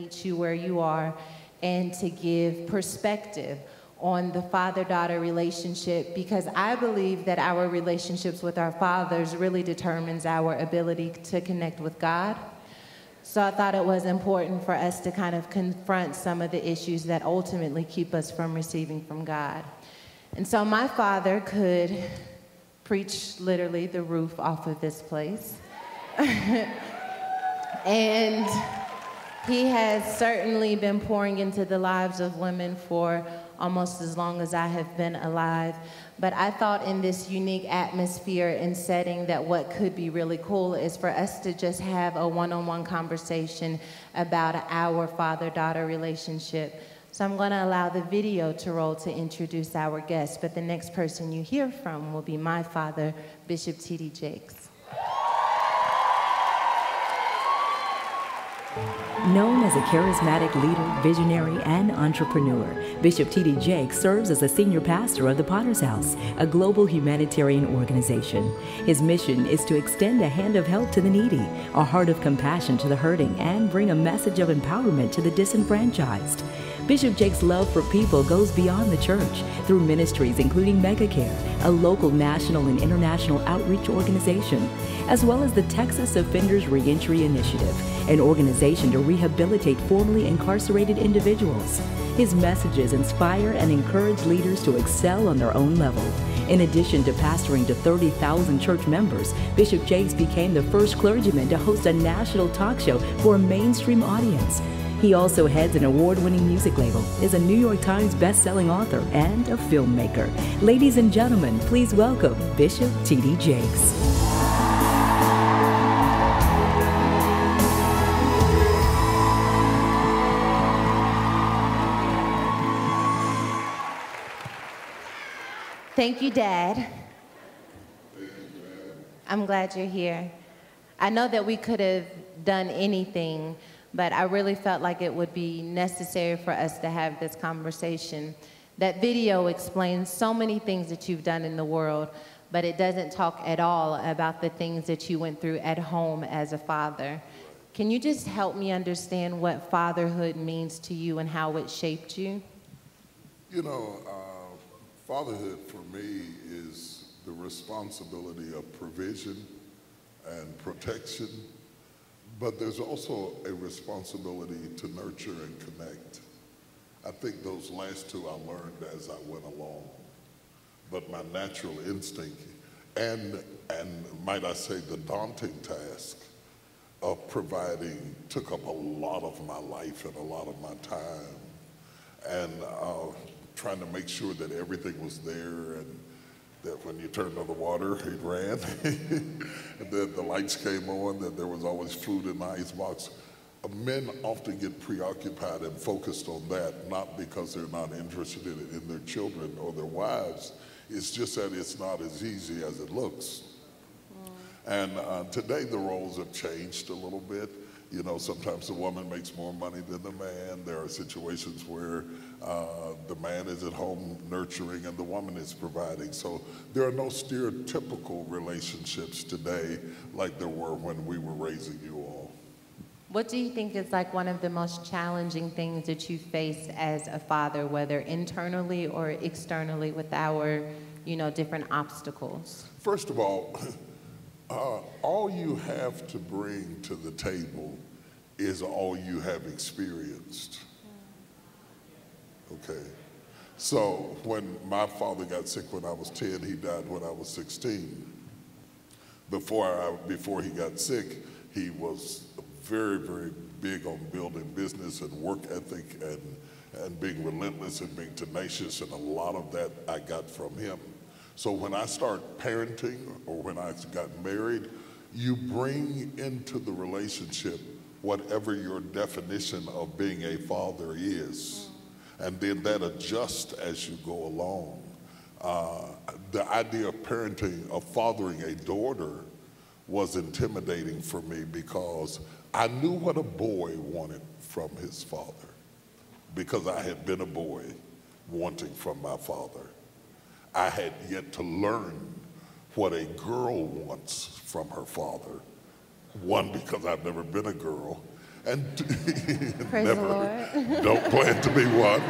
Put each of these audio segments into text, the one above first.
meet you where you are and to give perspective on the father-daughter relationship, because I believe that our relationships with our fathers really determines our ability to connect with God. So I thought it was important for us to kind of confront some of the issues that ultimately keep us from receiving from God. And so my father could preach literally the roof off of this place. And he has certainly been pouring into the lives of women for almost as long as I have been alive. But I thought in this unique atmosphere and setting that what could be really cool is for us to just have a one-on-one conversation about our father-daughter relationship. So I'm going to allow the video to roll to introduce our guest, but the next person you hear from will be my father, Bishop T.D. Jakes. Known as a charismatic leader, visionary, and entrepreneur, Bishop T.D. Jakes serves as a senior pastor of the Potter's House, a global humanitarian organization. His mission is to extend a hand of help to the needy, a heart of compassion to the hurting, and bring a message of empowerment to the disenfranchised. Bishop Jakes' love for people goes beyond the church through ministries including MegaCare, a local national and international outreach organization, as well as the Texas Offenders Reentry Initiative, an organization to rehabilitate formerly incarcerated individuals. His messages inspire and encourage leaders to excel on their own level. In addition to pastoring to 30,000 church members, Bishop Jakes became the first clergyman to host a national talk show for a mainstream audience. He also heads an award-winning music label, is a New York Times best-selling author, and a filmmaker. Ladies and gentlemen, please welcome Bishop T.D. Jakes. Thank you, Dad. I'm glad you're here. I know that we could have done anything, but I really felt like it would be necessary for us to have this conversation. That video explains so many things that you've done in the world, but it doesn't talk at all about the things that you went through at home as a father. Can you just help me understand what fatherhood means to you and how it shaped you? You know, fatherhood for me is the responsibility of provision and protection, but there's also a responsibility to nurture and connect. I think those last two I learned as I went along, but my natural instinct and might I say the daunting task of providing took up a lot of my life and a lot of my time, and trying to make sure that everything was there and that when you turned on the water, it ran, and that the lights came on, that there was always food in the icebox. Men often get preoccupied and focused on that, not because they're not interested in their children or their wives. It's just that it's not as easy as it looks. And today the roles have changed a little bit. You know, sometimes the woman makes more money than the man. There are situations where the man is at home nurturing and the woman is providing. So there are no stereotypical relationships today like there were when we were raising you all. What do you think is like one of the most challenging things that you face as a father, whether internally or externally with our, different obstacles? First of all you have to bring to the table is all you have experienced. Okay. So when my father got sick when I was 10, he died when I was 16. Before he got sick, he was very, very big on building business and work ethic and being relentless and being tenacious, and a lot of that I got from him. So when I start parenting or when I got married, you bring into the relationship whatever your definition of being a father is. And then that adjusts as you go along. The idea of parenting, of fathering a daughter was intimidating for me because I knew what a boy wanted from his father because I had been a boy wanting from my father. I had yet to learn what a girl wants from her father. One, because I've never been a girl, And Praise never, the Lord. don't plan to be one.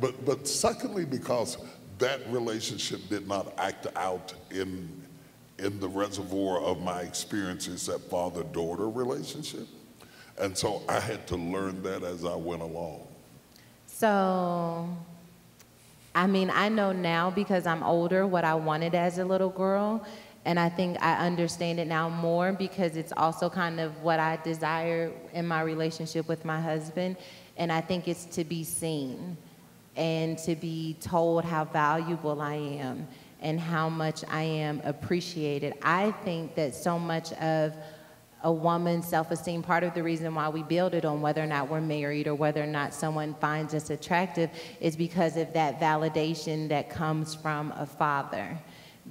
But secondly, because that relationship did not act out in the reservoir of my experiences, that father-daughter relationship. And so I had to learn that as I went along. So, I mean, I know now because I'm older what I wanted as a little girl, and I think I understand it now more because it's also kind of what I desire in my relationship with my husband, and I think it's to be seen and to be told how valuable I am and how much I am appreciated. I think that so much of a woman's self-esteem, part of the reason why we build it on whether or not we're married or whether or not someone finds us attractive is because of that validation that comes from a father.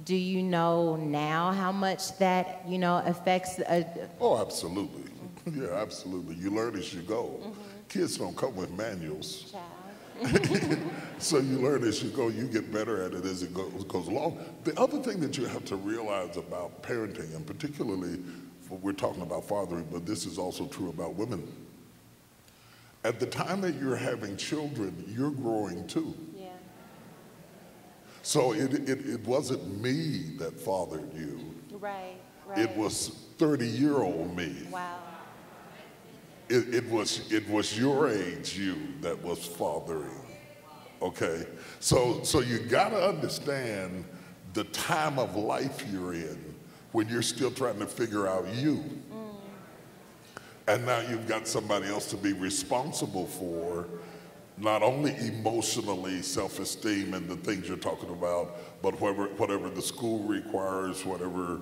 Do you know now how much that, affects Oh, absolutely. Yeah, absolutely. You learn as you go. Kids don't come with manuals. So you learn as you go, you get better at it as it goes along. The other thing that you have to realize about parenting, and particularly we're talking about fathering, but this is also true about women. At the time that you're having children, you're growing too. Yeah. So it wasn't me that fathered you. Right. It was 30-year-old me. Wow. It was your age you that was fathering. Okay? So you gotta understand the time of life you're in when you're still trying to figure out you. And now you've got somebody else to be responsible for, not only emotionally, self-esteem and the things you're talking about, but whatever the school requires, whatever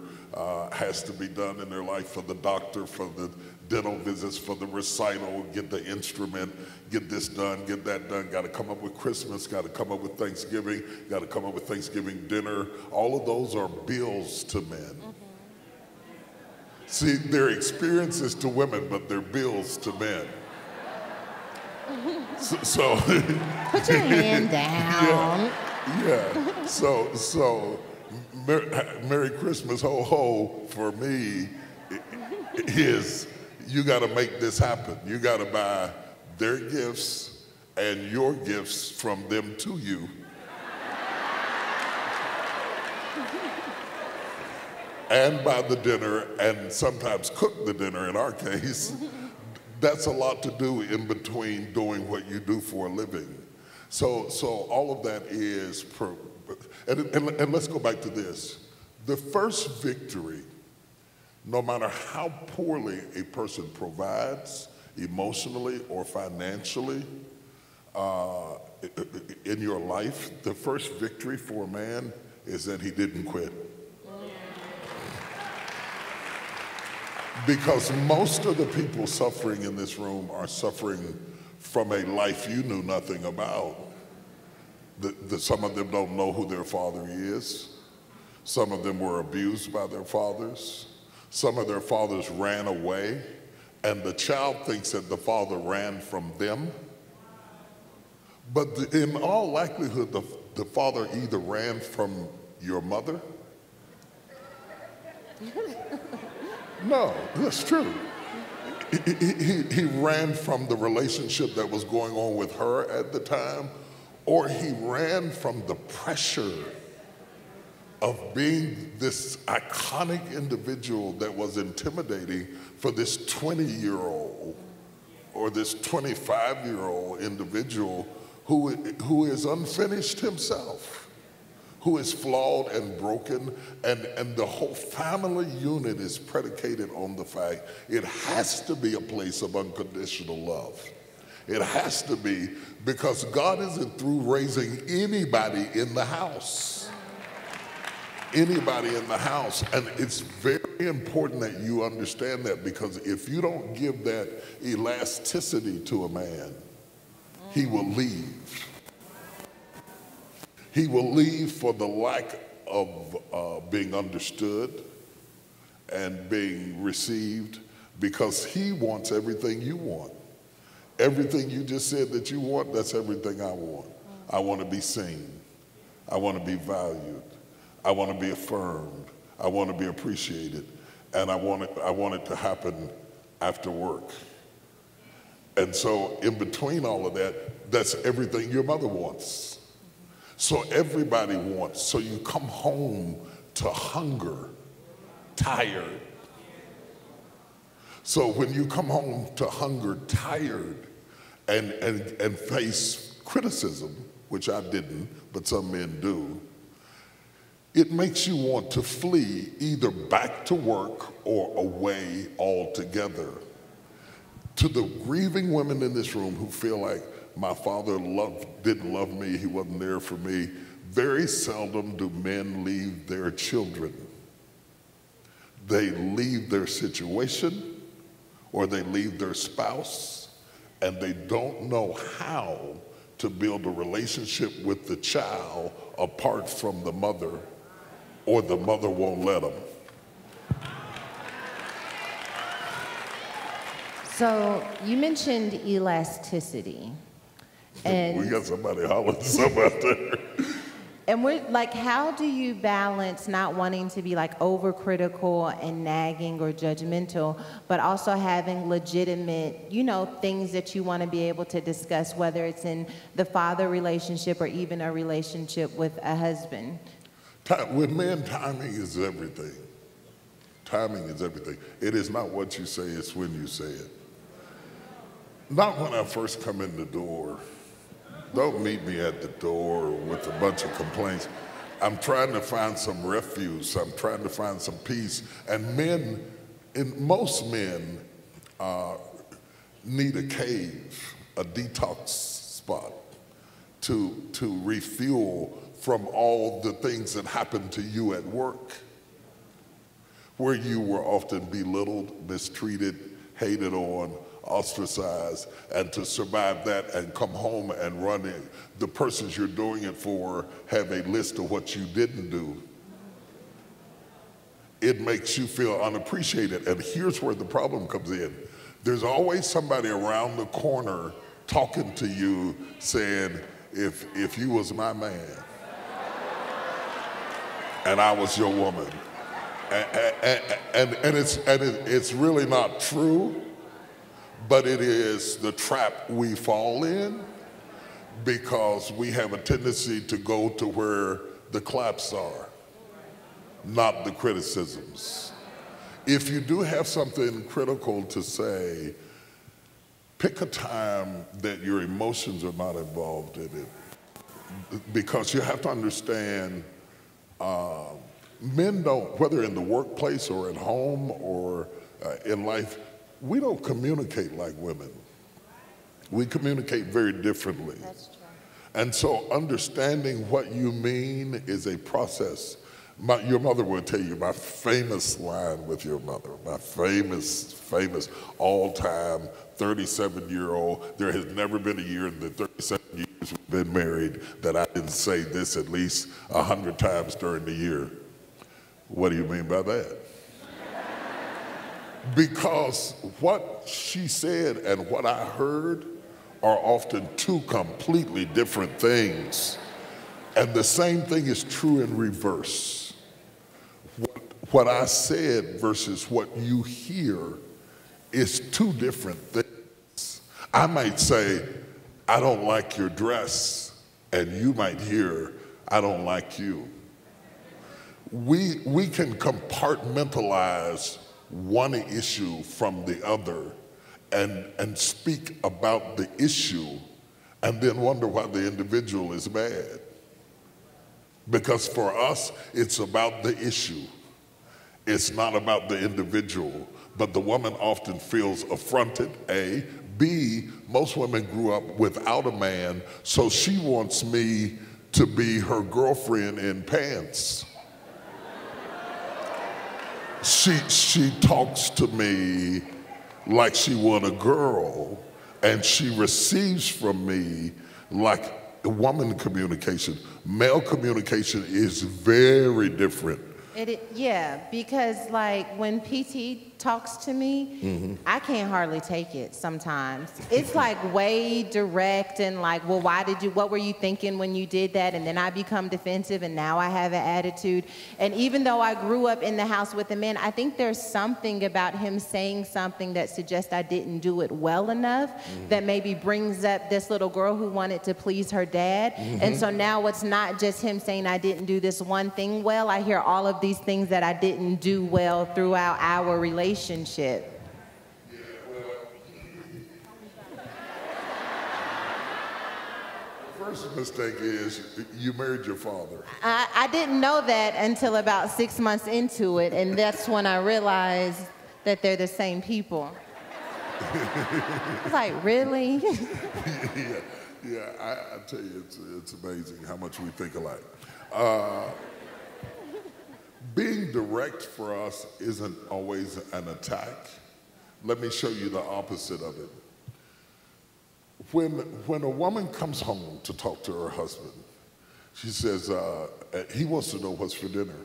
has to be done in their life, for the doctor, for the dental visits, for the recital, get the instrument, get this done, get that done, got to come up with Christmas, got to come up with Thanksgiving, got to come up with Thanksgiving dinner. All of those are bills to men. See, they're experiences to women, but they're bills to men. So Put your hand down. yeah. So Merry Christmas, ho ho, for me is you got to make this happen. You got to buy their gifts and your gifts from them to you. And buy the dinner and sometimes cook the dinner in our case. That's a lot to do in between doing what you do for a living. So all of that is, and let's go back to this. The first victory, no matter how poorly a person provides, emotionally or financially, in your life, the first victory for a man is that he didn't quit. Because most of the people suffering in this room are suffering from a life you knew nothing about. Some of them don't know who their father is. Some of them were abused by their fathers. Some of their fathers ran away, and the child thinks that the father ran from them. But in all likelihood, the father either ran from your mother. No, that's true. He ran from the relationship that was going on with her at the time, or he ran from the pressure of being this iconic individual that was intimidating for this 20-year-old or this 25-year-old individual who is unfinished himself, who is flawed and broken, and the whole family unit is predicated on the fact it has to be a place of unconditional love. It has to be, because God isn't through raising anybody in the house. Anybody in the house. And it's very important that you understand that, because if you don't give that elasticity to a man, he will leave. He will leave for the lack of being understood and being received, because he wants everything you want. Everything you just said that you want, that's everything I want. I want to be seen. I want to be valued. I want to be affirmed. I want to be appreciated. And I want it to happen after work. And so in between all of that, that's everything your mother wants. So everybody wants. So you come home to hunger, tired. So when you come home to hunger, tired, and face criticism, which I didn't, but some men do, it makes you want to flee either back to work or away altogether. To the grieving women in this room who feel like my father didn't love me, he wasn't there for me, very seldom do men leave their children. They leave their situation or they leave their spouse, and they don't know how to build a relationship with the child apart from the mother, or the mother won't let them. So you mentioned elasticity. And we got somebody hollering something out there. And we're like, how do you balance not wanting to be like overcritical and nagging or judgmental, but also having legitimate, things that you want to be able to discuss, whether it's in the father relationship or even a relationship with a husband? With men, timing is everything. Timing is everything. It is not what you say, it's when you say it. Not when I first come in the door. Don't meet me at the door with a bunch of complaints. I'm trying to find some refuge. I'm trying to find some peace. And most men need a cave, a detox spot to refuel from all the things that happened to you at work, where you were often belittled, mistreated, hated on, ostracized, and to survive that and come home and run it. The persons you're doing it for have a list of what you didn't do. It makes you feel unappreciated. And here's where the problem comes in. There's always somebody around the corner talking to you saying, if you was my man and I was your woman. And it's really not true. But it is the trap we fall in because we have a tendency to go to where the claps are, not the criticisms. If you do have something critical to say, pick a time that your emotions are not involved in it. Because you have to understand, men don't, whether in the workplace or at home or in life, we don't communicate like women. We communicate very differently. That's true. And so understanding what you mean is a process. Your mother will tell you my famous line with your mother, my famous all-time 37-year-old. There has never been a year in the 37 years we've been married that I didn't say this at least 100 times during the year. What do you mean by that? Because what she said and what I heard are often two completely different things. And the same thing is true in reverse. What I said versus what you hear is two different things. I might say, I don't like your dress, and you might hear, I don't like you. We can compartmentalize one issue from the other and speak about the issue and then wonder why the individual is mad. Because for us, it's about the issue. It's not about the individual. But the woman often feels affronted, A. B, most women grew up without a man, so she wants me to be her girlfriend in pants. She talks to me like she was a girl, and she receives from me like a woman communication. Male communication is very different. Yeah, because like when PT talks to me, I can't hardly take it sometimes. It's like way direct and like, well, what were you thinking when you did that? And then I become defensive and now I have an attitude. And even though I grew up in the house with a man, I think there's something about him saying something that suggests I didn't do it well enough that maybe brings up this little girl who wanted to please her dad. And so now it's not just him saying I didn't do this one thing well. I hear all of these things that I didn't do well throughout our relationship. Yeah, well, the first mistake is you married your father. I didn't know that until about 6 months into it, and that's when I realized that they're the same people. I was like, really? I tell you, it's amazing how much we think alike. Being direct for us isn't always an attack. Let me show you the opposite of it. When a woman comes home to talk to her husband, she says, he wants to know what's for dinner.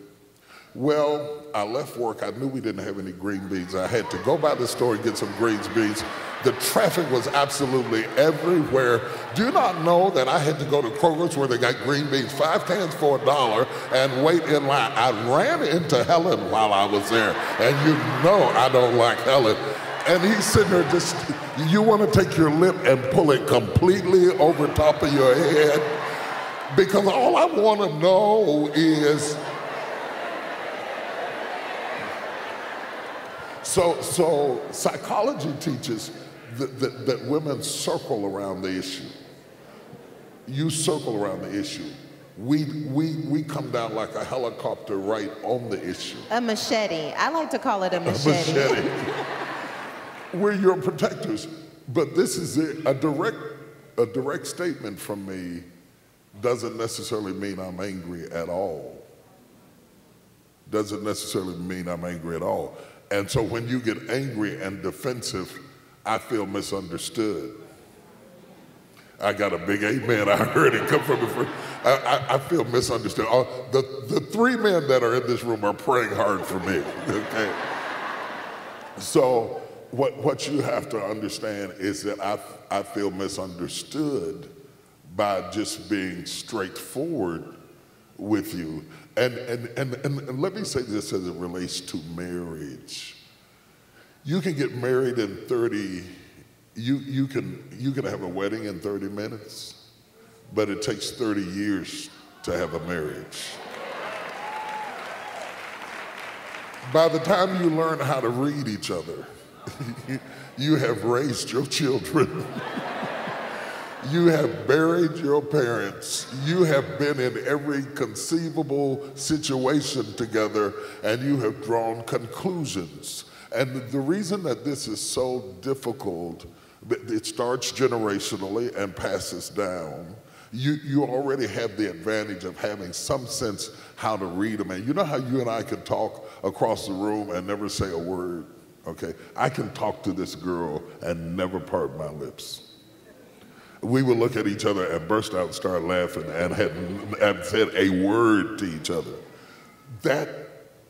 Well, I left work. I knew we didn't have any green beans. I had to go by the store and get some green beans. The traffic was absolutely everywhere. Do you not know that I had to go to Kroger's where they got green beans, 5 cans for $1, and wait in line? I ran into Helen while I was there, and you know I don't like Helen. And he's sitting there just, you want to take your lip and pull it completely over top of your head? Because all I want to know is, so psychology teaches that women circle around the issue. You circle around the issue. We come down like a helicopter right on the issue. A machete. I like to call it a machete. A machete. We're your protectors. But this is it. A direct statement from me doesn't necessarily mean I'm angry at all. Doesn't necessarily mean I'm angry at all. And so when you get angry and defensive, I feel misunderstood. I got a big amen. I heard it come from the front. I feel misunderstood. The 3 men that are in this room are praying hard for me. Okay? So what you have to understand is that I feel misunderstood by just being straightforward with you. And let me say this as it relates to marriage. You can get married in 30, you can have a wedding in 30 minutes, but it takes 30 years to have a marriage. By the time you learn how to read each other, you have raised your children. You have buried your parents. You have been in every conceivable situation together, and you have drawn conclusions. And the reason that this is so difficult, it starts generationally and passes down. You already have the advantage of having some sense how to read them. And you know how you and I can talk across the room and never say a word? Okay, I can talk to this girl and never part my lips. We would look at each other and burst out and start laughing and had said a word to each other. That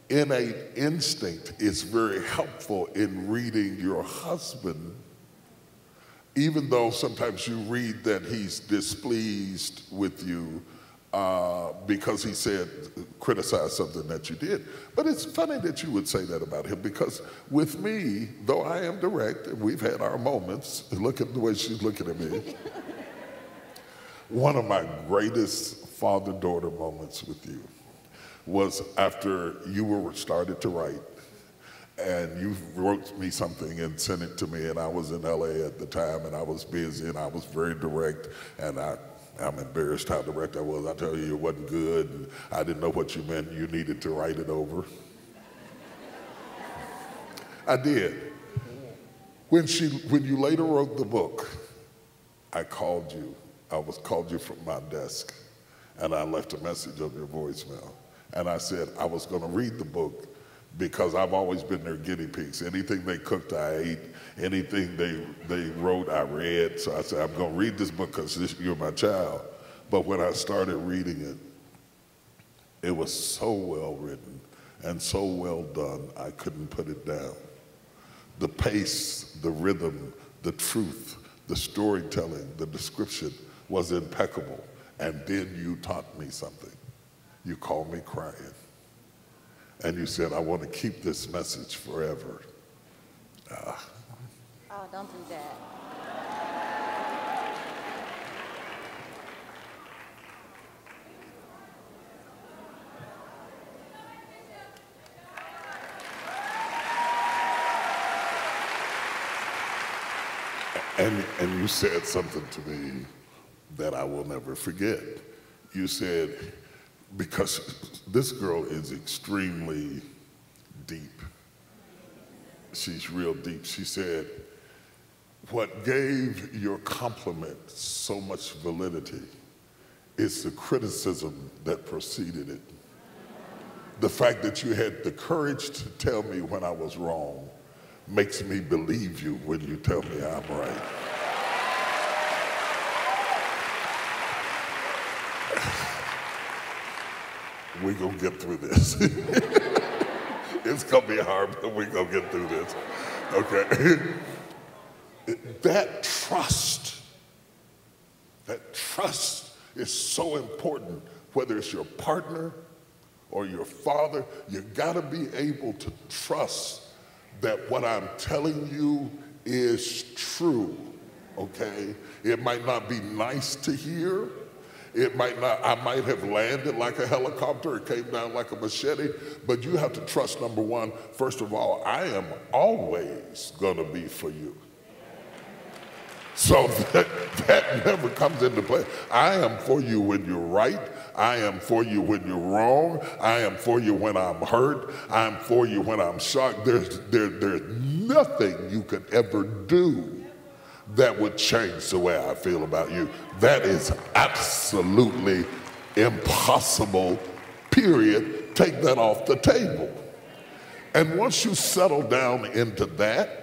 innate instinct is very helpful in reading your husband, even though sometimes you read that he's displeased with you because he criticized something that you did. But it's funny that you would say that about him, because with me, though I am direct, and we've had our moments, look at the way she's looking at me. One of my greatest father-daughter moments with you was after you were started to write, and you wrote me something and sent it to me, and I was in LA at the time, and I was busy, and I was very direct, and I'm embarrassed how direct I was. I tell you, it wasn't good, and I didn't know what you meant. You needed to write it over. I did. When you later wrote the book, I called you. I called you from my desk, and I left a message on your voicemail. And I said I was going to read the book because I've always been their guinea pigs. Anything they cooked, I ate. Anything they wrote, I read. So I said, I'm going to read this book because you're my child. But when I started reading it, it was so well written and so well done, I couldn't put it down. the pace, the rhythm, the truth, the storytelling, the description was impeccable. And then you taught me something. You called me crying. And you said, I want to keep this message forever. Oh, don't do that. And you said something to me that I will never forget. You said, because this girl is extremely deep. She's real deep. She said, what gave your compliment so much validity is the criticism that preceded it. The fact that you had the courage to tell me when I was wrong makes me believe you when you tell me I'm right. We're gonna get through this. It's gonna be hard, but we're gonna get through this, okay? That trust is so important, whether it's your partner or your father. You gotta be able to trust that what I'm telling you is true, okay? It might not be nice to hear. It might not, I might have landed like a helicopter, it came down like a machete, but you have to trust, number one, first of all, I am always gonna be for you. So that never comes into play. I am for you when you're right. I am for you when you're wrong. I am for you when I'm hurt. I am for you when I'm shocked. There's nothing you could ever do that would change the way I feel about you. That is absolutely impossible, period. Take that off the table. And once you settle down into that,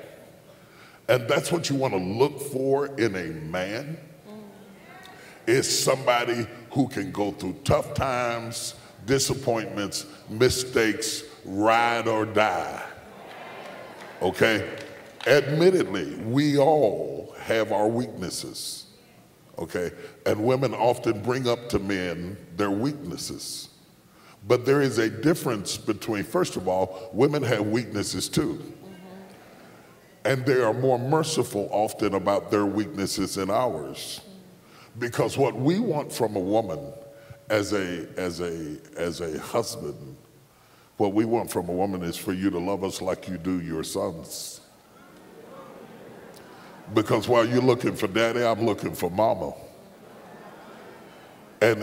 and that's what you want to look for in a man, is somebody who can go through tough times, disappointments, mistakes, ride or die, okay? Admittedly, we all have our weaknesses, okay? And women often bring up to men their weaknesses. But there is a difference between, first of all, women have weaknesses too. And they are more merciful often about their weaknesses than ours. Because what we want from a woman as a husband, what we want from a woman is for you to love us like you do your sons. Because while you're looking for daddy, I'm looking for mama. And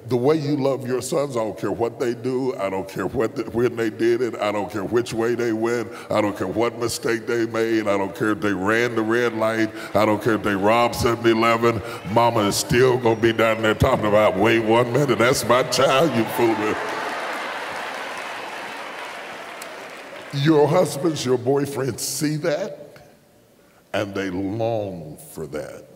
the way you love your sons, I don't care what they do, I don't care when they did it, I don't care which way they went, I don't care what mistake they made, I don't care if they ran the red light, I don't care if they robbed 7-Eleven, mama is still gonna be down there talking about, wait 1 minute, that's my child, you fool me. Your husbands, your boyfriends see that, and they long for that,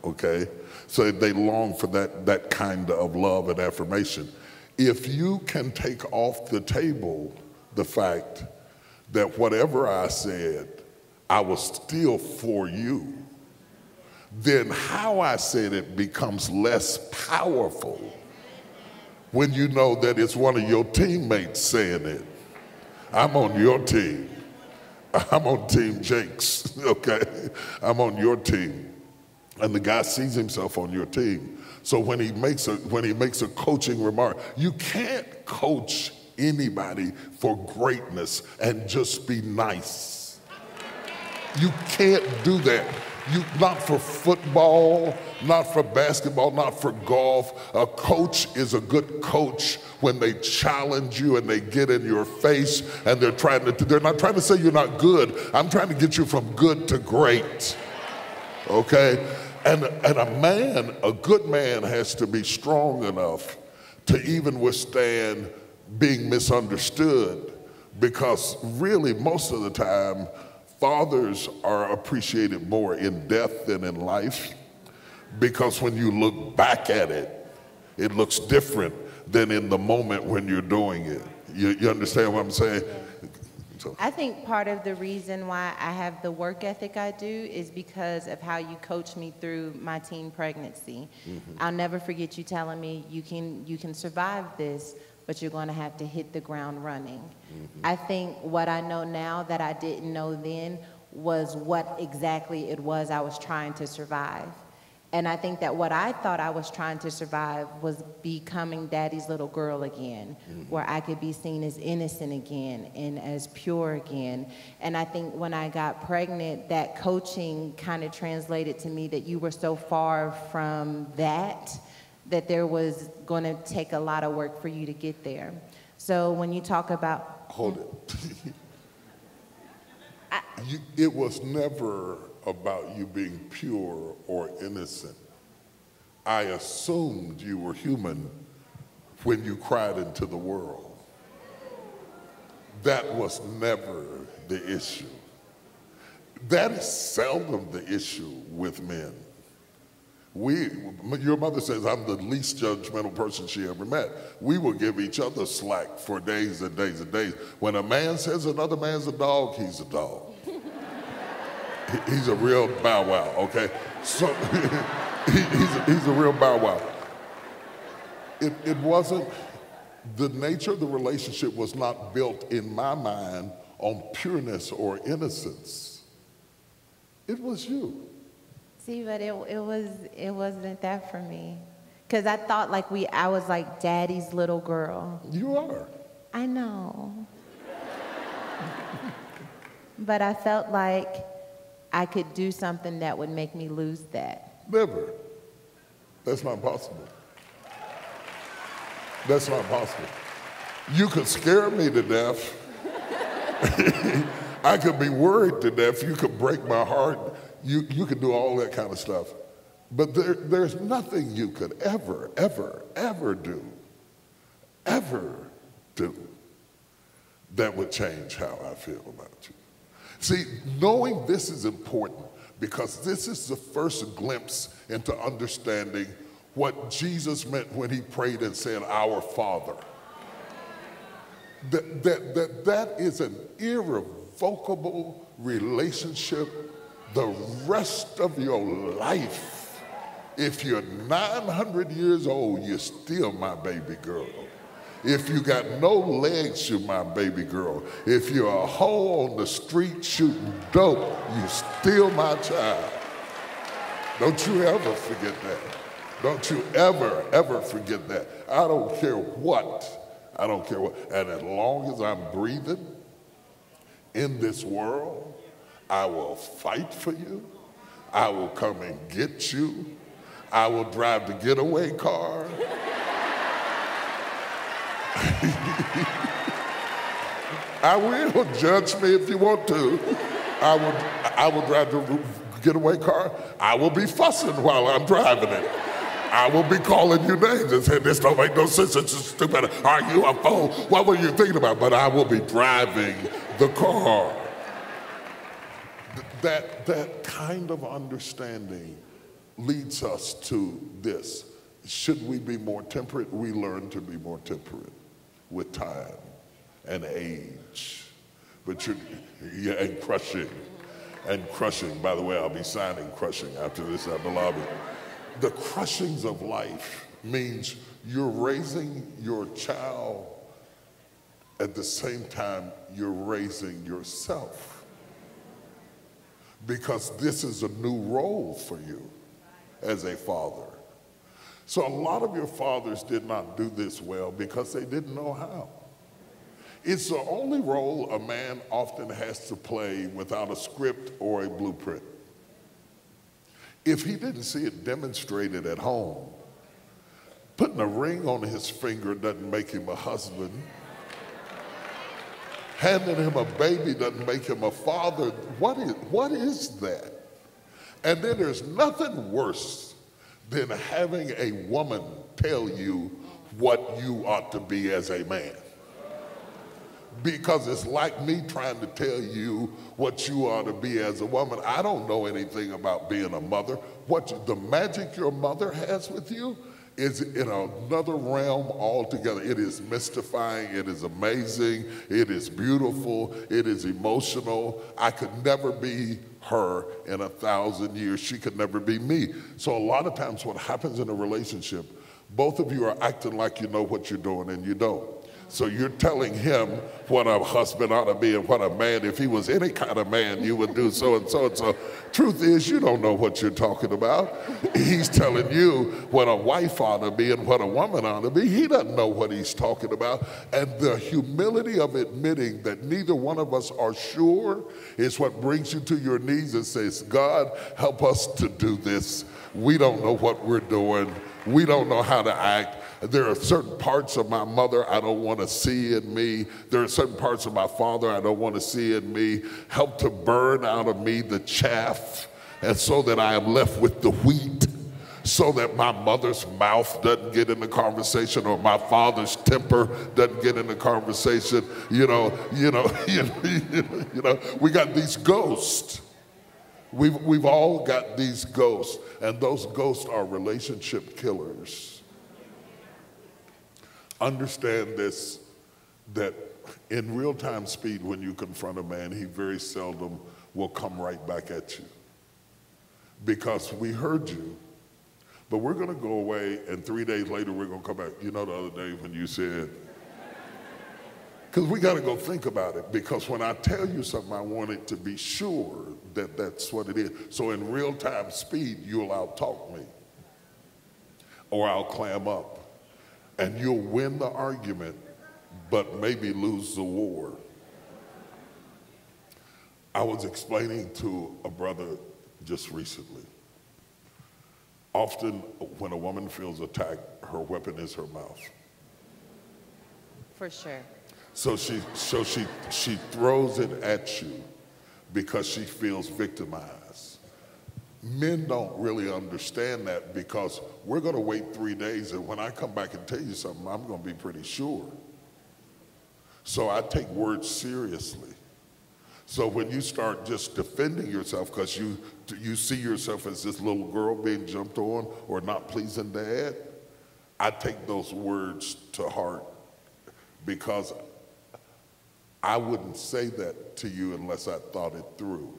okay? So they long for that kind of love and affirmation. If you can take off the table the fact that whatever I said, I was still for you, then how I said it becomes less powerful when you know that it's one of your teammates saying it. I'm on your team. I'm on Team Jake's, okay? I'm on your team. And the guy sees himself on your team. So when he makes a coaching remark, you can't coach anybody for greatness and just be nice. You can't do that. Not for football, not for basketball, not for golf. A coach is a good coach when they challenge you and they get in your face and they're not trying to say you're not good. I'm trying to get you from good to great. Okay? And a good man has to be strong enough to even withstand being misunderstood, because really most of the time, fathers are appreciated more in death than in life, because when you look back at it, it looks different than in the moment when you're doing it. You understand what I'm saying? So I think part of the reason why I have the work ethic I do is because of how you coached me through my teen pregnancy. I'll never forget you telling me you can survive this, but you're going to have to hit the ground running. I think what I know now that I didn't know then was what exactly it was I was trying to survive. And I think that what I thought I was trying to survive was becoming daddy's little girl again, where I could be seen as innocent again and as pure again. And I think when I got pregnant, that coaching kind of translated to me that you were so far from that there was going to take a lot of work for you to get there. So when you talk about... Hold it. It was never about you being pure or innocent. I assumed you were human when you cried into the world. That was never the issue. That is seldom the issue with men. Your mother says I'm the least judgmental person she ever met. We will give each other slack for days and days and days. When a man says another man's a dog, he's a dog. He's a real bow wow, okay? So he's a real bow wow. It wasn't, the nature of the relationship was not built in my mind on pureness or innocence. It was you. See, but it wasn't that for me. Because I thought like I was like daddy's little girl. You are. I know. But I felt like I could do something that would make me lose that. Never. That's not possible. That's not possible. You could scare me to death. I could be worried to death. You could break my heart. You could do all that kind of stuff. But there's nothing you could ever do that would change how I feel about you. See, knowing this is important because this is the first glimpse into understanding what Jesus meant when he prayed and said, "Our Father." That is an irrevocable relationship the rest of your life. If you're 900 years old, you're still my baby girl. If you got no legs, you're my baby girl. If you're a hoe on the street shooting dope, you're still my child. Don't you ever forget that. Don't you ever forget that. I don't care what. And as long as I'm breathing in this world, I will fight for you. I will come and get you. I will drive the getaway car. I will. Judge me if you want to. I will drive the getaway car. I will be fussing while I'm driving it. I will be calling you names and saying, "This don't make no sense, it's stupid. Are you a fool? What were you thinking about?" But I will be driving the car. That kind of understanding leads us to this. Should we be more temperate? We learn to be more temperate with time and age. But and crushing. And crushing. By the way, I'll be signing crushing after this at the lobby. The crushings of life means you're raising your child at the same time you're raising yourself. Because this is a new role for you as a father. So a lot of your fathers did not do this well because they didn't know how. It's the only role a man often has to play without a script or a blueprint. If he didn't see it demonstrated at home, putting a ring on his finger doesn't make him a husband. Handing him a baby doesn't make him a father. What is that? And then there's nothing worse than having a woman tell you what you ought to be as a man. Because it's like me trying to tell you what you ought to be as a woman. I don't know anything about being a mother. The magic your mother has with you is in another realm altogether. It is mystifying, it is amazing, it is beautiful, it is emotional. I could never be her in 1,000 years. She could never be me. So a lot of times what happens in a relationship, both of you are acting like you know what you're doing and you don't. So you're telling him what a husband ought to be and what a man, if he was any kind of man, you would do so and so and so. Truth is, you don't know what you're talking about. He's telling you what a wife ought to be and what a woman ought to be. He doesn't know what he's talking about. And the humility of admitting that neither one of us are sure is what brings you to your knees and says, God, help us to do this. We don't know what we're doing. We don't know how to act. There are certain parts of my mother I don't want to see in me. There are certain parts of my father I don't want to see in me. Help to burn out of me the chaff, and so that I am left with the wheat, so that my mother's mouth doesn't get in the conversation or my father's temper doesn't get in the conversation. You know, we got these ghosts. We've all got these ghosts, and those ghosts are relationship killers. Understand this, that in real-time speed, when you confront a man, he very seldom will come right back at you. Because we heard you, but we're going to go away, and 3 days later, we're going to come back. You know, the other day when you said, because we got to go think about it, because when I tell you something, I want it to be sure that that's what it is. So in real-time speed, you'll out-talk me, or I'll clam up. And you'll win the argument, but maybe lose the war. I was explaining to a brother just recently. Often when a woman feels attacked, her weapon is her mouth. For sure. So she throws it at you because she feels victimized. Men don't really understand that, because we're going to wait 3 days, and when I come back and tell you something, I'm going to be pretty sure. So I take words seriously. So when you start just defending yourself because you see yourself as this little girl being jumped on or not pleasing dad, I take those words to heart, because I wouldn't say that to you unless I thought it through.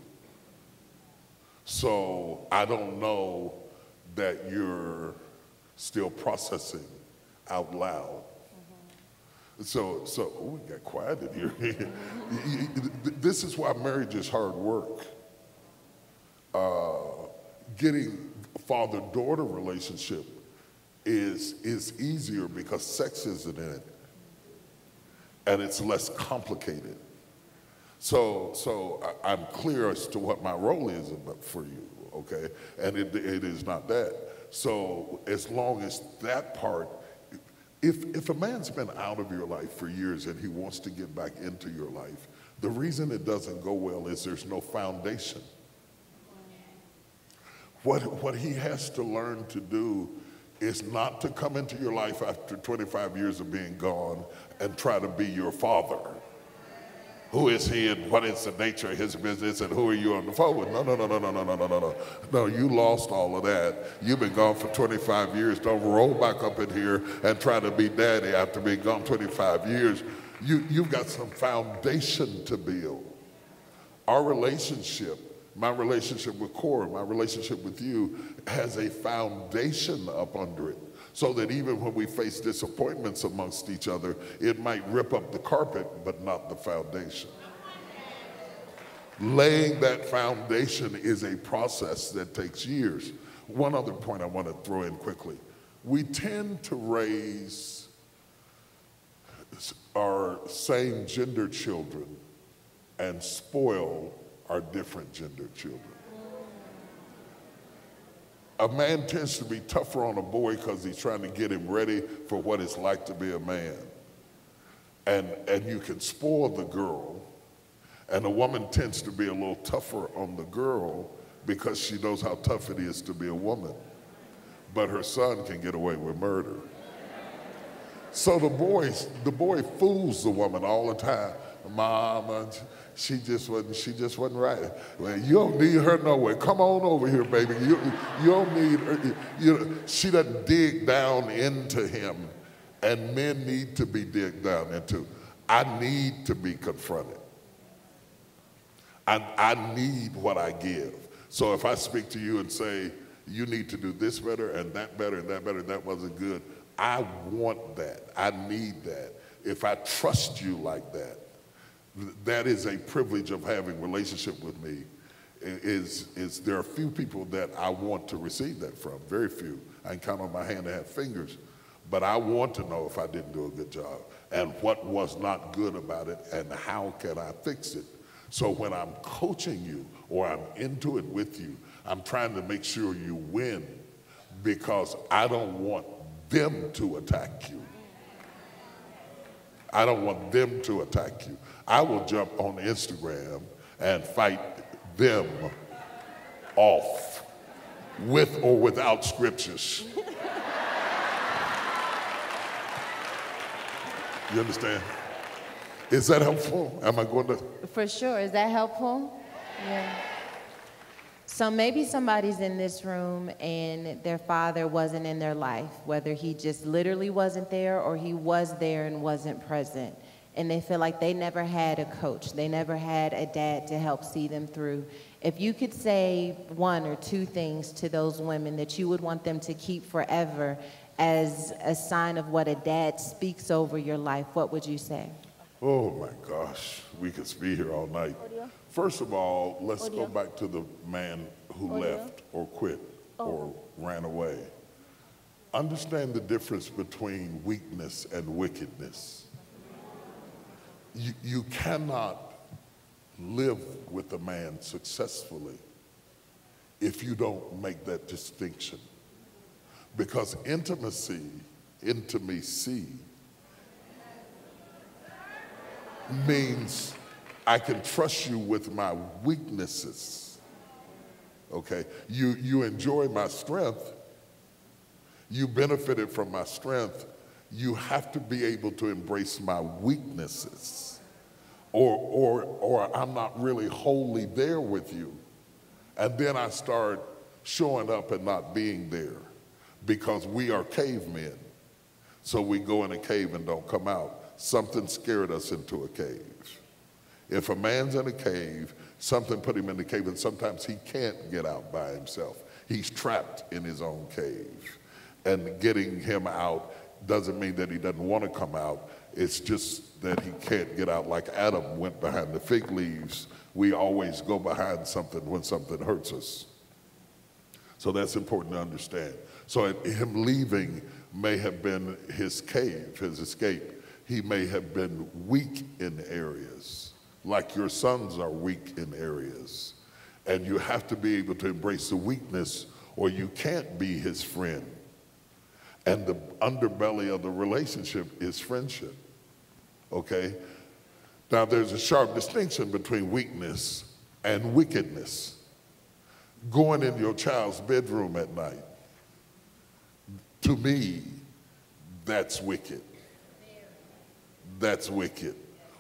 So I don't know that you're still processing out loud. So we got quiet in here. This is why marriage is hard work. Getting father-daughter relationship is easier because sex isn't in it, and it's less complicated. So I'm clear as to what my role is for you, okay? And it is not that. So as long as that part, if a man's been out of your life for years and he wants to get back into your life, the reason it doesn't go well is there's no foundation. What he has to learn to do is not to come into your life after 25 years of being gone and try to be your father. Who is he and what is the nature of his business and who are you on the phone with? No. No, you lost all of that. You've been gone for 25 years. Don't roll back up in here and try to be daddy after being gone 25 years. You've got some foundation to build. Our relationship, my relationship with Cora, my relationship with you, has a foundation up under it, so that even when we face disappointments amongst each other, it might rip up the carpet, but not the foundation. Laying that foundation is a process that takes years. One other point I want to throw in quickly. We tend to raise our same gender children and spoil our different gender children. A man tends to be tougher on a boy because he's trying to get him ready for what it's like to be a man. And you can spoil the girl, and a woman tends to be a little tougher on the girl because she knows how tough it is to be a woman. But her son can get away with murder. So the boy fools the woman all the time Mama, she just wasn't right. Well, you don't need her nowhere. Come on over here, baby. You don't need her. She doesn't dig down into him, and men need to be digged down into. I need to be confronted. I need what I give. So if I speak to you and say, you need to do this better and that better and that better, that wasn't good, I want that. I need that. If I trust you like that, that is a privilege of having relationship with me. There are few people that I want to receive that from, very few. I can count on my hand and have fingers, but I want to know if I didn't do a good job and what was not good about it and how can I fix it. So when I'm coaching you or I'm into it with you, I'm trying to make sure you win because I don't want them to attack you. I don't want them to attack you. I will jump on Instagram and fight them off with or without scriptures. You understand? Is that helpful? Am I going to? For sure. Is that helpful? Yeah. So maybe somebody's in this room and their father wasn't in their life, whether he just literally wasn't there or he was there and wasn't present. And they feel like they never had a coach. They never had a dad to help see them through. If you could say one or two things to those women that you would want them to keep forever as a sign of what a dad speaks over your life, what would you say? Oh my gosh, we could be here all night. First of all, let's go back to the man who left or quit or ran away. Understand the difference between weakness and wickedness. You cannot live with a man successfully if you don't make that distinction. Because intimacy means I can trust you with my weaknesses, okay? You enjoy my strength. You benefited from my strength. You have to be able to embrace my weaknesses or I'm not really wholly there with you. And then I start showing up and not being there because we are cavemen. So we go in a cave and don't come out. Something scared us into a cave. If a man's in a cave, something put him in the cave, and sometimes he can't get out by himself. He's trapped in his own cave. And getting him out doesn't mean that he doesn't want to come out. It's just that he can't get out. Like Adam went behind the fig leaves. We always go behind something when something hurts us. So that's important to understand. So him leaving may have been his cave, his escape. He may have been weak in areas, like your sons are weak in areas. And you have to be able to embrace the weakness or you can't be his friend. And the underbelly of the relationship is friendship, okay? Now there's a sharp distinction between weakness and wickedness. Going in your child's bedroom at night, to me, that's wicked. That's wicked.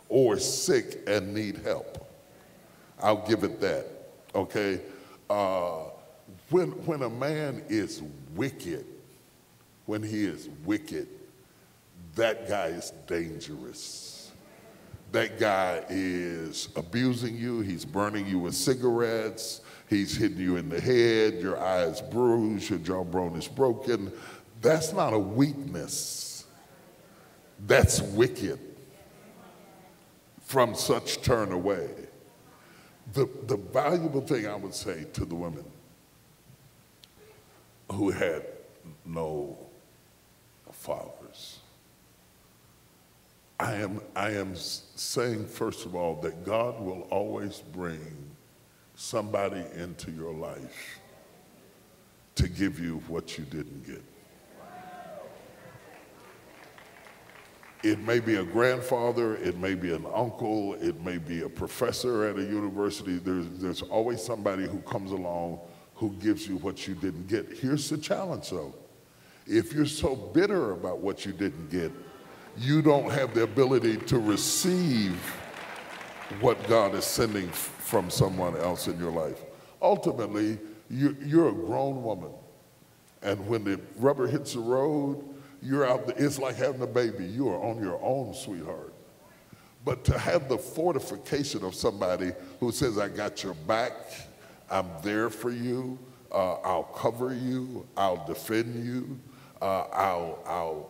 Or sick and need help. I'll give it that, okay? When a man is wicked, when he is wicked, that guy is dangerous. That guy is abusing you, he's burning you with cigarettes, he's hitting you in the head, your eye is bruised, your jawbone is broken. That's not a weakness. That's wicked. From such turn away. The valuable thing I would say to the women who had no fathers, I am saying, first of all, that God will always bring somebody into your life to give you what you didn't get. It may be a grandfather, it may be an uncle, it may be a professor at a university. There's always somebody who comes along who gives you what you didn't get. Here's the challenge though. If you're so bitter about what you didn't get, you don't have the ability to receive what God is sending from someone else in your life. Ultimately, you're a grown woman. And when the rubber hits the road, you're out there. It's like having a baby. You are on your own, sweetheart. But to have the fortification of somebody who says, I got your back, I'm there for you, I'll cover you, I'll defend you, I'll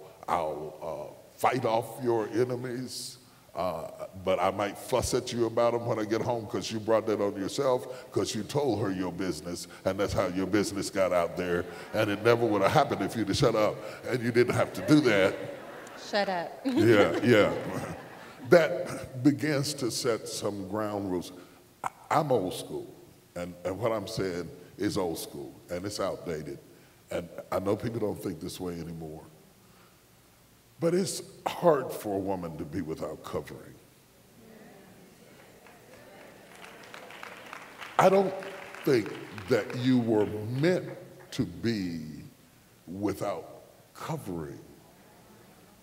fight off your enemies, but I might fuss at you about them when I get home because you brought that on yourself, because you told her your business, and that's how your business got out there, and it never would have happened if you'd have shut up, and you didn't have to do that. Shut up. Yeah. That begins to set some ground rules. I'm old school, and what I'm saying is old school, and it's outdated. And I know people don't think this way anymore. But it's hard for a woman to be without covering. I don't think that you were meant to be without covering.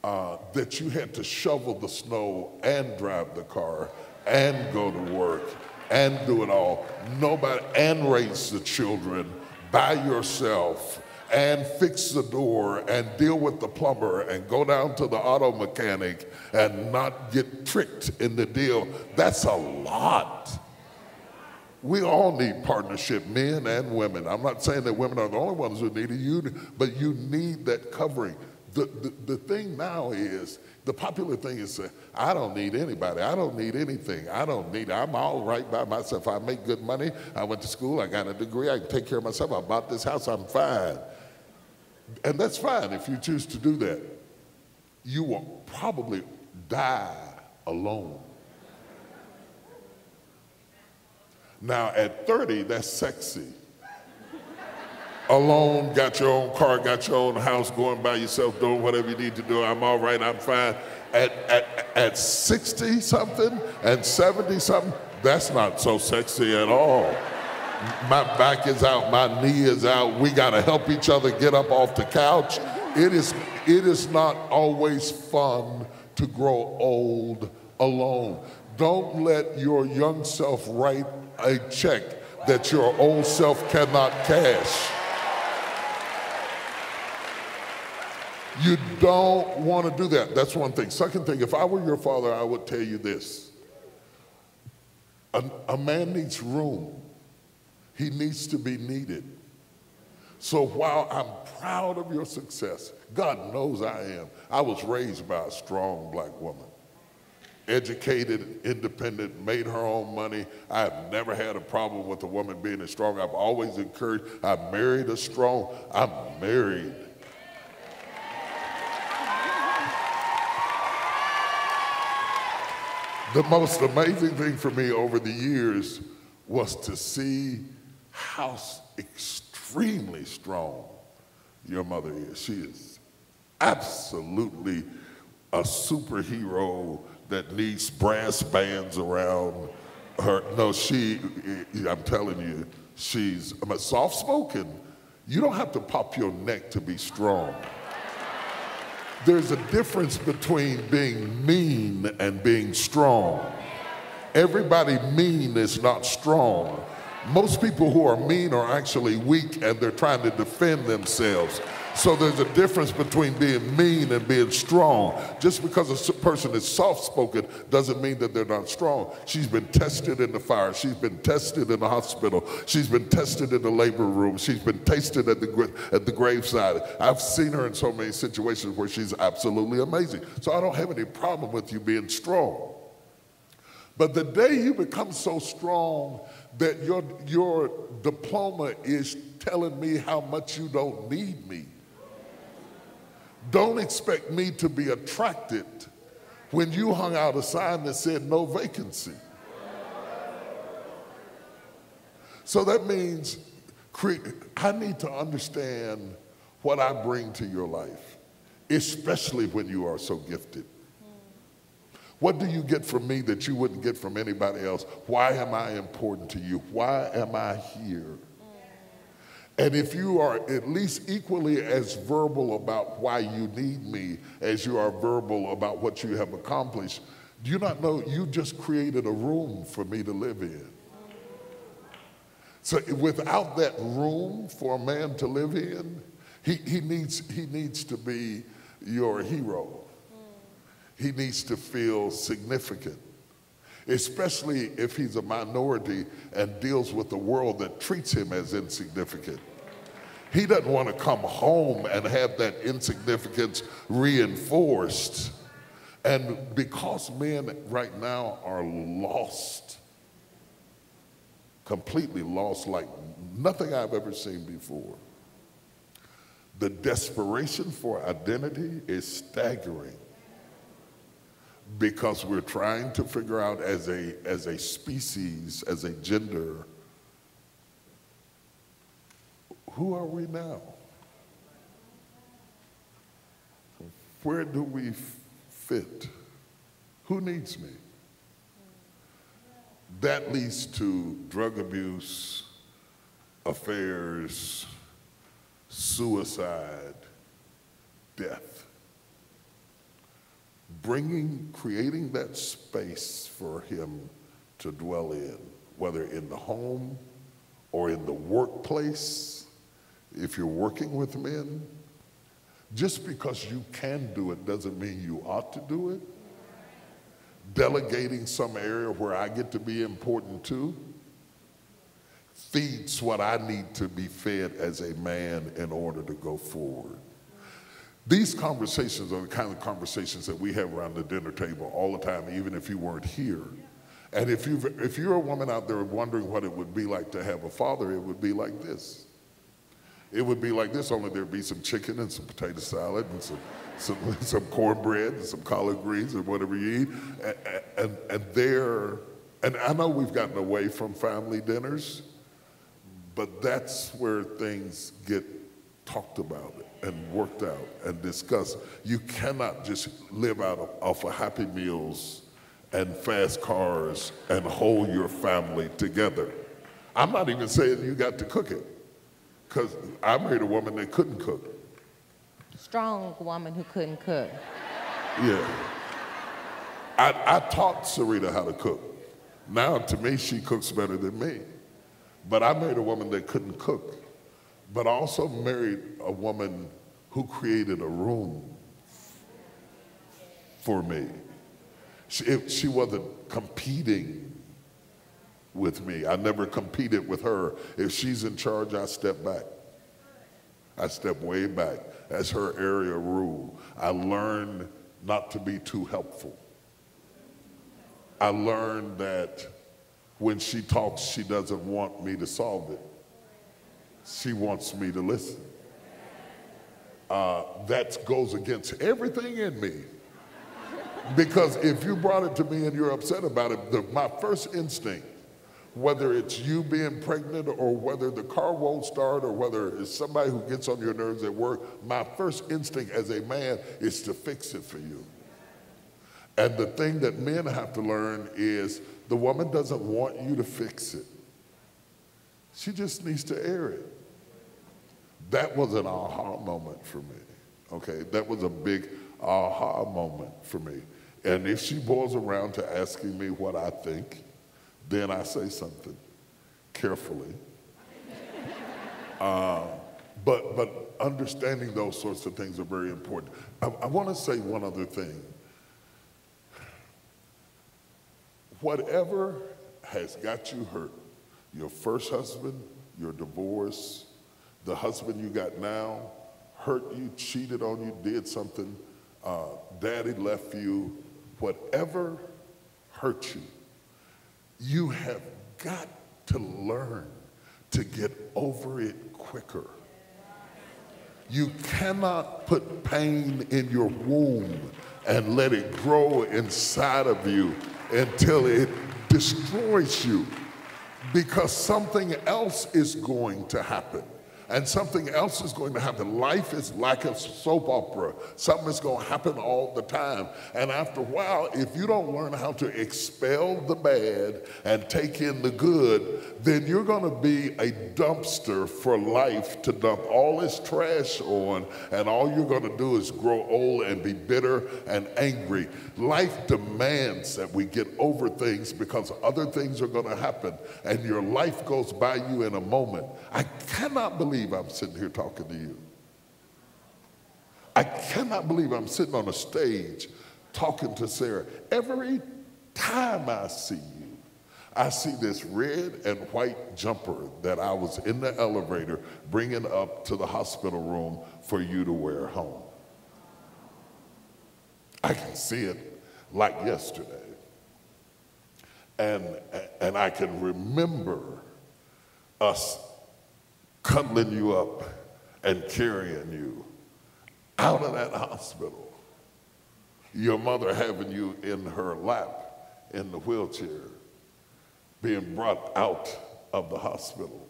That you had to shovel the snow and drive the car and go to work and do it all. Nobody, and raise the children by yourself and fix the door and deal with the plumber and go down to the auto mechanic and not get tricked in the deal. That's a lot. We all need partnership, men and women. I'm not saying that women are the only ones who need it, but you need that covering. The thing now is, the popular thing is, I don't need anybody. I don't need anything. I'm all right by myself. I make good money. I went to school. I got a degree. I can take care of myself. I bought this house. I'm fine. And that's fine if you choose to do that. You will probably die alone. Now, at 30, that's sexy. Alone, got your own car, got your own house, going by yourself, doing whatever you need to do. I'm all right, I'm fine. At 60-something and 70-something, that's not so sexy at all. My back is out, my knee is out. We gotta help each other get up off the couch. It is not always fun to grow old alone. Don't let your young self write a check that your old self cannot cash. You don't want to do that. That's one thing. Second thing, if I were your father, I would tell you this. A man needs room. He needs to be needed. So while I'm proud of your success, God knows I am. I was raised by a strong black woman. Educated, independent, made her own money. I have never had a problem with a woman being as strong. I've always encouraged. I married a strong. I'm married. The most amazing thing for me over the years was to see how extremely strong your mother is. She is absolutely a superhero that needs brass bands around her. No, I'm telling you, she's soft-spoken. You don't have to pop your neck to be strong. There's a difference between being mean and being strong. Everybody mean is not strong. Most people who are mean are actually weak and they're trying to defend themselves. So there's a difference between being mean and being strong. Just because a person is soft-spoken doesn't mean that they're not strong. She's been tested in the fire. She's been tested in the hospital. She's been tested in the labor room. She's been tested at the graveside. I've seen her in so many situations where she's absolutely amazing. So I don't have any problem with you being strong. But the day you become so strong that your diploma is telling me how much you don't need me, don't expect me to be attracted when you hung out a sign that said no vacancy. So that means I need to understand what I bring to your life, especially when you are so gifted. What do you get from me that you wouldn't get from anybody else? Why am I important to you? Why am I here? And if you are at least equally as verbal about why you need me as you are verbal about what you have accomplished, Do you not know you just created a room for me to live in? So without that room for a man to live in, he needs to be your hero. He needs to feel significant, especially if he's a minority and deals with a world that treats him as insignificant. He doesn't want to come home and have that insignificance reinforced. And because men right now are lost, completely lost, like nothing I've ever seen before, the desperation for identity is staggering, because we're trying to figure out as a species, as a gender, who are we now? Where do we fit? Who needs me? That leads to drug abuse, affairs, suicide, death. Creating that space for him to dwell in, whether in the home or in the workplace, if you're working with men, just because you can do it doesn't mean you ought to do it. Delegating some area where I get to be important too feeds what I need to be fed as a man in order to go forward. These conversations are the kind of conversations that we have around the dinner table all the time, even if you weren't here. And if you're a woman out there wondering what it would be like to have a father, it would be like this. It would be like this, only there'd be some chicken and some potato salad and some cornbread and some collard greens and whatever you eat. And I know we've gotten away from family dinners, but that's where things get talked about and worked out and discussed. You cannot just live off of Happy Meals and fast cars and hold your family together. I'm not even saying you got to cook it, because I married a woman that couldn't cook. Strong woman who couldn't cook. Yeah. I taught Sarita how to cook. Now, to me, she cooks better than me. But I married a woman that couldn't cook. But I also married a woman who created a room for me. She wasn't competing with me. I never competed with her. If she's in charge, I step back. I step way back. That's her area of rule. I learned not to be too helpful. I learned that when she talks, she doesn't want me to solve it. She wants me to listen. That goes against everything in me. Because if you brought it to me and you're upset about it, my first instinct, whether it's you being pregnant or whether the car won't start or whether it's somebody who gets on your nerves at work, my first instinct as a man is to fix it for you. And the thing that men have to learn is the woman doesn't want you to fix it. She just needs to air it. That was an aha moment for me, okay? That was a big aha moment for me. And if she boils around to asking me what I think, then I say something carefully. But understanding those sorts of things are very important. I want to say one other thing. Whatever has got you hurt, your first husband, your divorce, the husband you got now, hurt you, cheated on you, did something, daddy left you, whatever hurt you, you have got to learn to get over it quicker. You cannot put pain in your womb and let it grow inside of you until it destroys you, because something else is going to happen. and something else is going to happen. Life is like a soap opera. Something is going to happen all the time. And after a while, if you don't learn how to expel the bad and take in the good, then you're going to be a dumpster for life to dump all its trash on, and all you're going to do is grow old and be bitter and angry. Life demands that we get over things because other things are going to happen, and your life goes by you in a moment. I cannot believe I'm sitting here talking to you. I cannot believe I'm sitting on a stage talking to Sarah. Every time I see you, I see this red and white jumper that I was in the elevator bringing up to the hospital room for you to wear home. I can see it like yesterday. And I can remember us cuddling you up and carrying you out of that hospital. Your mother having you in her lap in the wheelchair, being brought out of the hospital.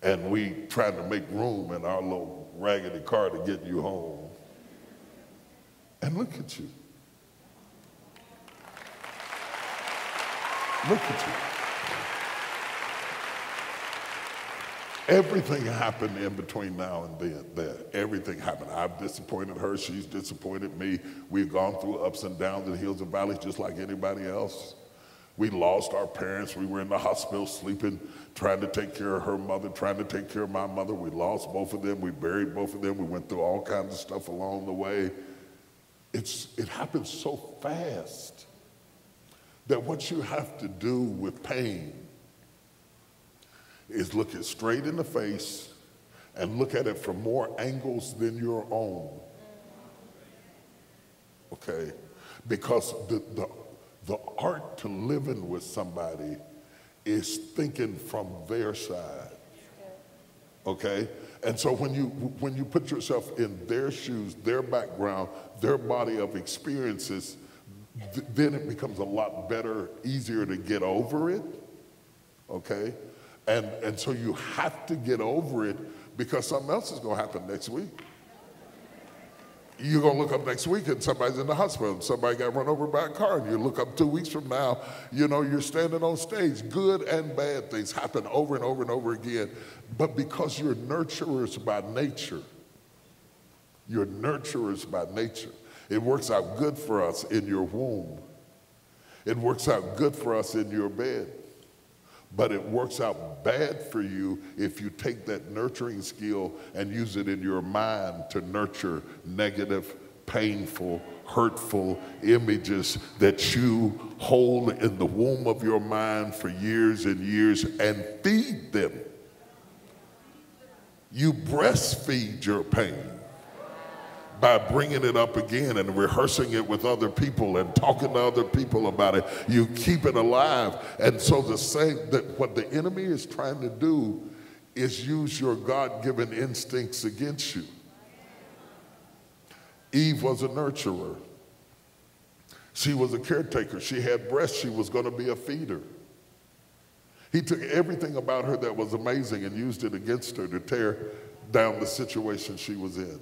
And we trying to make room in our little raggedy car to get you home. And look at you. Look at you. Everything happened in between now and then. Everything happened. I've disappointed her. She's disappointed me. We've gone through ups and downs and hills and valleys just like anybody else. We lost our parents. We were in the hospital sleeping, trying to take care of her mother, trying to take care of my mother. We lost both of them. We buried both of them. We went through all kinds of stuff along the way. It happens so fast that what you have to do with pain is look it straight in the face and look at it from more angles than your own. Okay? Because the art to living with somebody is thinking from their side. Okay? And so when you put yourself in their shoes, their background, their body of experiences, then it becomes a lot better, easier to get over it. Okay? And so you have to get over it because something else is going to happen next week. You're going to look up next week and somebody's in the hospital. Somebody got run over by a car, and you look up 2 weeks from now, you know, you're standing on stage. Good and bad things happen over and over and over again. But because you're nurturers by nature, you're nurturers by nature. It works out good for us in your womb. It works out good for us in your bed. But it works out bad for you if you take that nurturing skill and use it in your mind to nurture negative, painful, hurtful images that you hold in the womb of your mind for years and years and feed them. You breastfeed your pain by bringing it up again and rehearsing it with other people and talking to other people about it. You keep it alive. And so what the enemy is trying to do is use your God-given instincts against you. Eve was a nurturer. She was a caretaker. She had breasts. She was going to be a feeder. He took everything about her that was amazing and used it against her to tear down the situation she was in.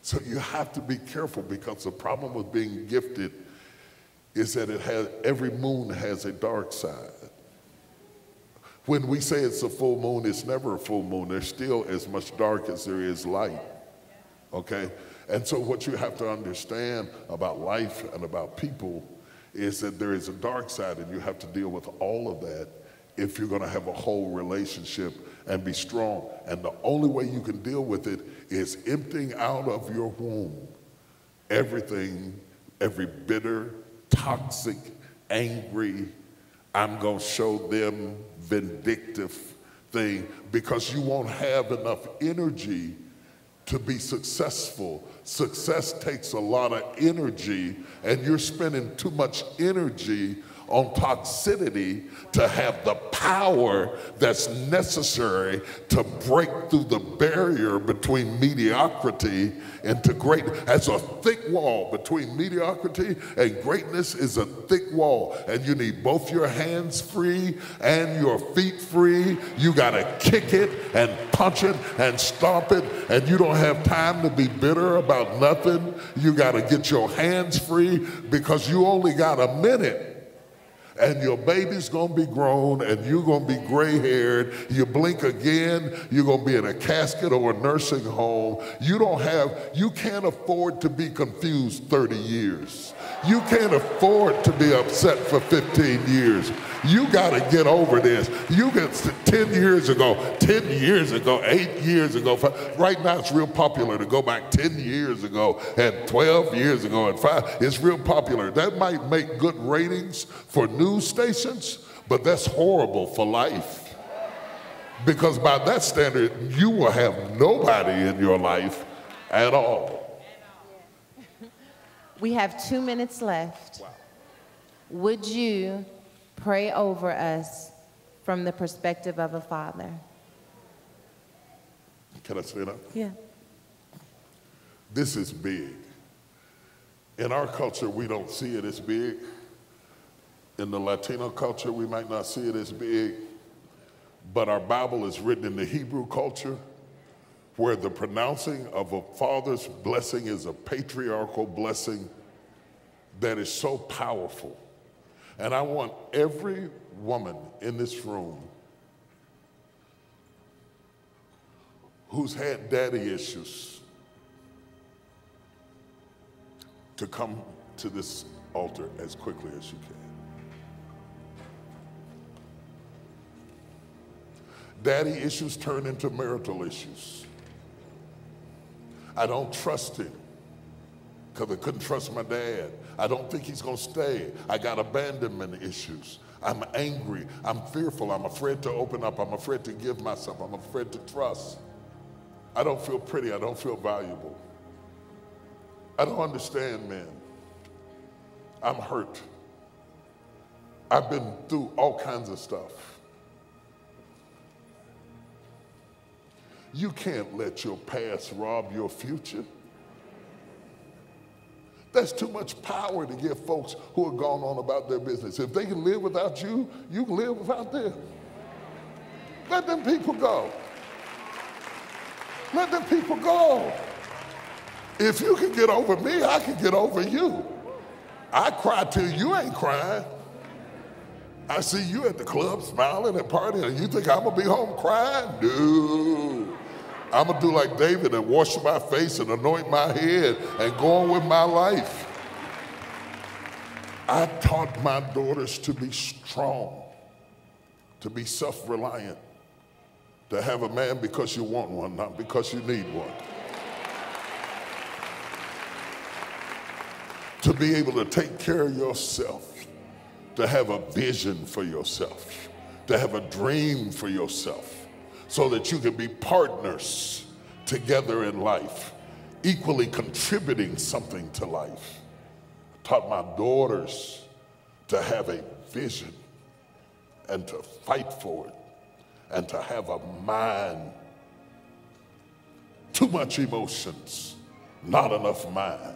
So you have to be careful, because the problem with being gifted is that every moon has a dark side. When we say it's a full moon, it's never a full moon. There's still as much dark as there is light, okay? And so what you have to understand about life and about people is that there is a dark side, and you have to deal with all of that if you're going to have a whole relationship and be strong. And the only way you can deal with it is emptying out of your womb everything, every bitter, toxic, angry, I'm going to show them vindictive thing, because you won't have enough energy to be successful. Success takes a lot of energy, and you're spending too much energy on toxicity to have the power that's necessary to break through the barrier between mediocrity and to greatness. That's a thick wall between mediocrity and greatness is a thick wall. And you need both your hands free and your feet free. You gotta kick it and punch it and stomp it, and you don't have time to be bitter about nothing. You gotta get your hands free because you only got a minute. And your baby's gonna be grown and you're gonna be gray-haired. You blink again, you're gonna be in a casket or a nursing home. You can't afford to be confused 30 years. You can't afford to be upset for 15 years. You gotta get over this. You get 10 years ago, 8 years ago. Right now it's real popular to go back 10 years ago and 12 years ago and 5. It's real popular. That might make good ratings for news stations, but that's horrible for life. Because by that standard, you will have nobody in your life at all. We have 2 minutes left. Wow. Would you pray over us from the perspective of a father? Can I say that? Yeah. This is big. In our culture, we don't see it as big. In the Latino culture, we might not see it as big. But our Bible is written in the Hebrew culture, where the pronouncing of a father's blessing is a patriarchal blessing that is so powerful. And I want every woman in this room who's had daddy issues to come to this altar as quickly as you can. Daddy issues turn into marital issues. I don't trust him because I couldn't trust my dad. I don't think he's gonna stay. I got abandonment issues. I'm angry, I'm fearful, I'm afraid to open up, I'm afraid to give myself, I'm afraid to trust. I don't feel pretty, I don't feel valuable. I don't understand men. I'm hurt. I've been through all kinds of stuff. You can't let your past rob your future. That's too much power to give folks who are gone on about their business. If they can live without you, you can live without them. Let them people go. Let them people go. If you can get over me, I can get over you. I cry till you ain't crying. I see you at the club smiling and partying, and you think I'm gonna be home crying? No. I'm gonna do like David and wash my face and anoint my head and go on with my life. I taught my daughters to be strong, to be self-reliant, to have a man because you want one, not because you need one. To be able to take care of yourself, to have a vision for yourself, to have a dream for yourself, so that you can be partners together in life, equally contributing something to life. I taught my daughters to have a vision and to fight for it and to have a mind. Too much emotions, not enough mind.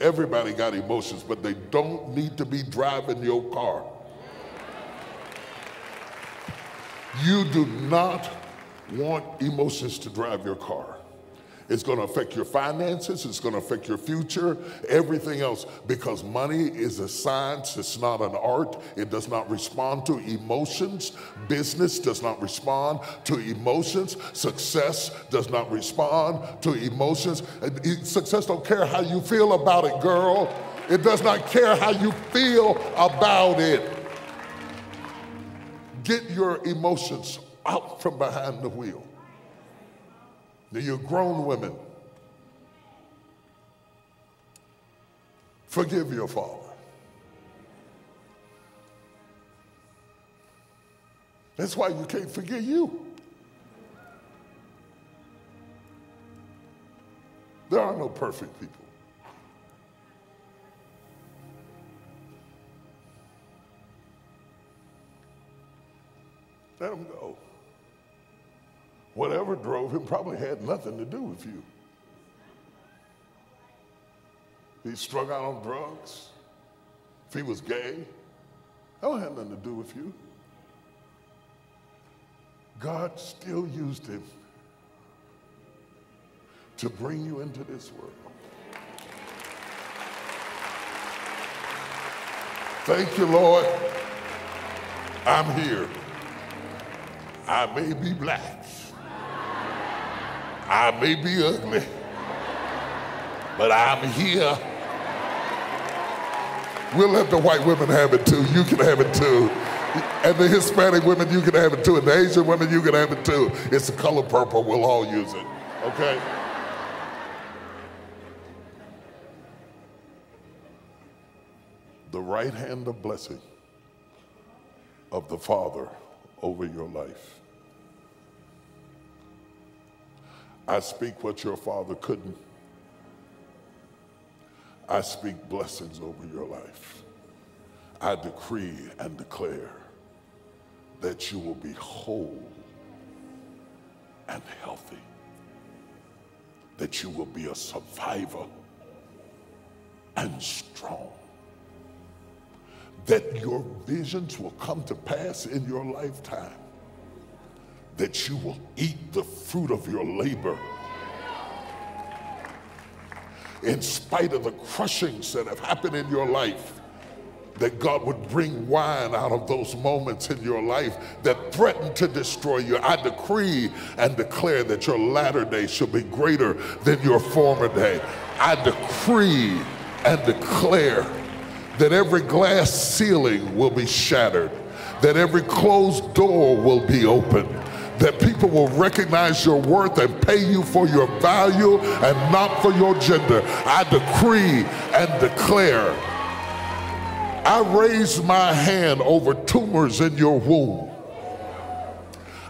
Everybody got emotions, but they don't need to be driving your car. You do not want emotions to drive your car. It's going to affect your finances. It's going to affect your future, everything else, because money is a science. It's not an art. It does not respond to emotions. Business does not respond to emotions. Success does not respond to emotions. Success don't care how you feel about it, girl. It does not care how you feel about it. Get your emotions out from behind the wheel. Now, you're grown women. Forgive your father. That's why you can't forgive you. There are no perfect people. Let him go. Whatever drove him probably had nothing to do with you. If he strung out on drugs, if he was gay, that don't have nothing to do with you. God still used him to bring you into this world. Thank you, Lord. I'm here. I may be black. I may be ugly. But I'm here. We'll let the white women have it too. You can have it too. And the Hispanic women, you can have it too. And the Asian women, you can have it too. It's the color purple. We'll all use it. Okay? The right hand of blessing of the Father over your life. I speak what your father couldn't. I speak blessings over your life. I decree and declare that you will be whole and healthy, that you will be a survivor and strong, that your visions will come to pass in your lifetime, that you will eat the fruit of your labor in spite of the crushings that have happened in your life, that God would bring wine out of those moments in your life that threaten to destroy you. I decree and declare that your latter day shall be greater than your former day. I decree and declare that every glass ceiling will be shattered, that every closed door will be opened, that people will recognize your worth and pay you for your value and not for your gender. I decree and declare. I raise my hand over tumors in your womb.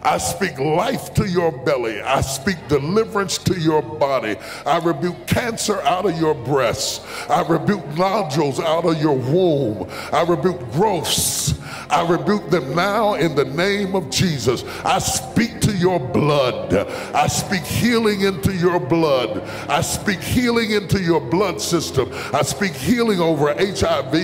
I speak life to your belly. I speak deliverance to your body. I rebuke cancer out of your breasts. I rebuke nodules out of your womb. I rebuke growths. I rebuke them now in the name of Jesus. I speak to your blood. I speak healing into your blood. I speak healing into your blood system. I speak healing over HIV.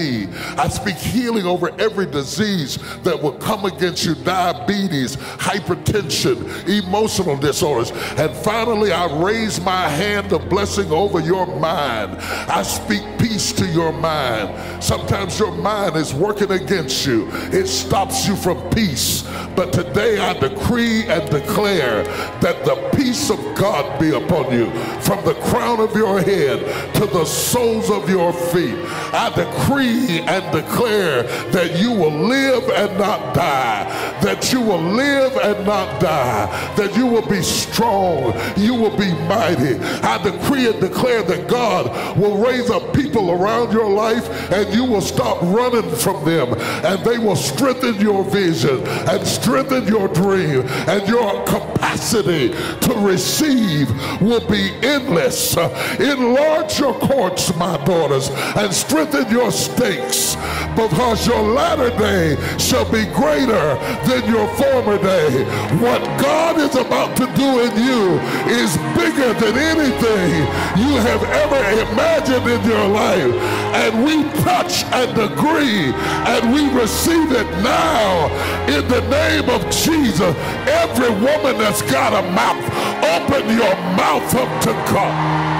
I speak healing over every disease that will come against you, diabetes, hypertension, emotional disorders. And finally, I raise my hand of blessing over your mind. I speak peace to your mind. Sometimes your mind is working against you. It stops you from peace. But today I decree and declare that the peace of God be upon you from the crown of your head to the soles of your feet. I decree and declare that you will live and not die, that you will live and not die, that you will be strong, you will be mighty. I decree and declare that God will raise up people around your life and you will stop running from them, and they will strengthen your vision and strengthen your dream, and your capacity to receive will be endless. Enlarge your courts, my daughters, and strengthen your stakes, because your latter day shall be greater than your former day. What God is about to do in you is bigger than anything you have ever imagined in your life. And we touch and agree and we receive it now in the name of Jesus. Every woman that's got a mouth, open your mouth up to God.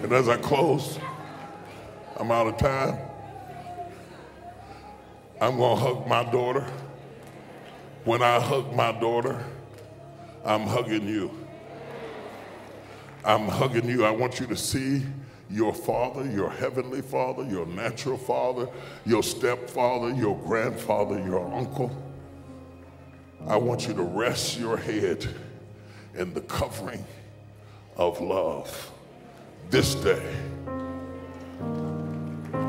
And as I close, I'm out of time. I'm going to hug my daughter. When I hug my daughter, I'm hugging you. I'm hugging you. I want you to see your father, your heavenly father, your natural father, your stepfather, your grandfather, your uncle. I want you to rest your head in the covering of love. This day,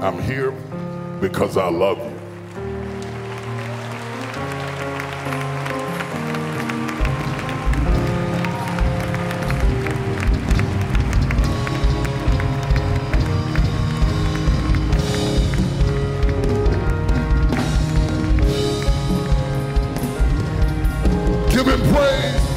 I'm here because I love you. praise.